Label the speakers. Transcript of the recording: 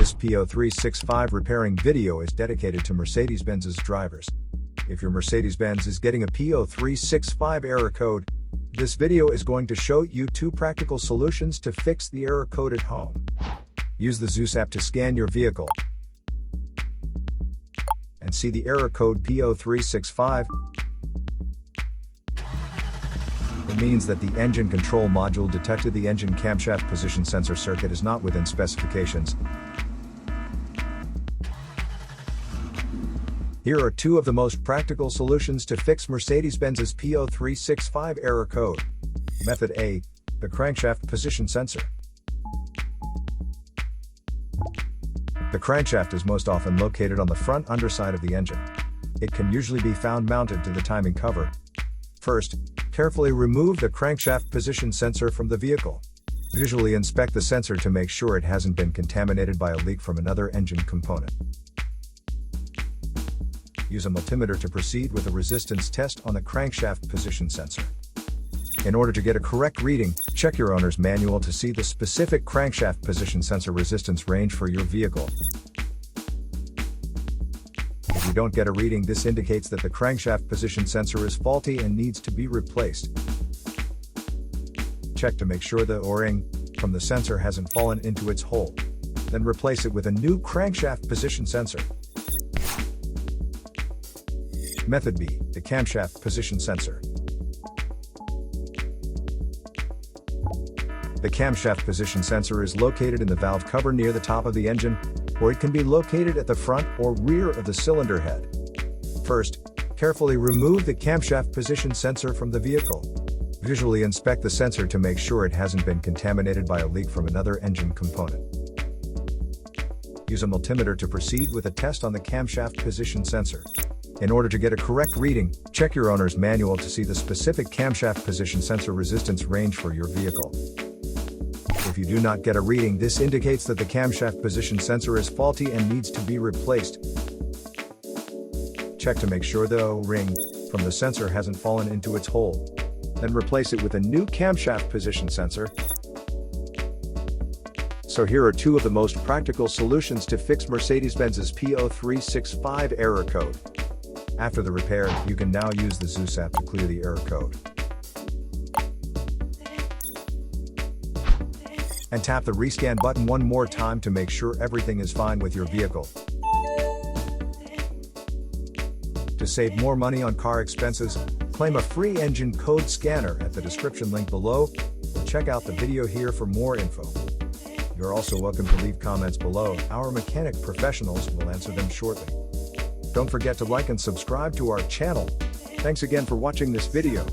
Speaker 1: This P0365 repairing video is dedicated to Mercedes-Benz's drivers. If your Mercedes-Benz is getting a P0365 error code, this video is going to show you 2 practical solutions to fix the error code at home. Use the Zeus app to scan your vehicle and see the error code P0365. It means that the engine control module detected the engine camshaft position sensor circuit is not within specifications. Here are 2 of the most practical solutions to fix Mercedes-Benz's P0365 error code. Method A, the crankshaft position sensor. The crankshaft is most often located on the front underside of the engine. It can usually be found mounted to the timing cover. First, carefully remove the crankshaft position sensor from the vehicle. Visually inspect the sensor to make sure it hasn't been contaminated by a leak from another engine component. Use a multimeter to proceed with a resistance test on the crankshaft position sensor. In order to get a correct reading, check your owner's manual to see the specific crankshaft position sensor resistance range for your vehicle. If you don't get a reading, this indicates that the crankshaft position sensor is faulty and needs to be replaced. Check to make sure the O-ring from the sensor hasn't fallen into its hole. Then replace it with a new crankshaft position sensor. Method B, the camshaft position sensor. The camshaft position sensor is located in the valve cover near the top of the engine, or it can be located at the front or rear of the cylinder head. First, carefully remove the camshaft position sensor from the vehicle. Visually inspect the sensor to make sure it hasn't been contaminated by a leak from another engine component. Use a multimeter to proceed with a test on the camshaft position sensor. In order to get a correct reading, check your owner's manual to see the specific camshaft position sensor resistance range for your vehicle. If you do not get a reading, this indicates that the camshaft position sensor is faulty and needs to be replaced. Check to make sure the O-ring from the sensor hasn't fallen into its hole. Then replace it with a new camshaft position sensor. So here are 2 of the most practical solutions to fix Mercedes-Benz's P0365 error code. After the repair, you can now use the Zeus app to clear the error code. And tap the rescan button one more time to make sure everything is fine with your vehicle. To save more money on car expenses, claim a free engine code scanner at the description link below, or check out the video here for more info. You're also welcome to leave comments below. Our mechanic professionals will answer them shortly. Don't forget to like and subscribe to our channel. Thanks again for watching this video.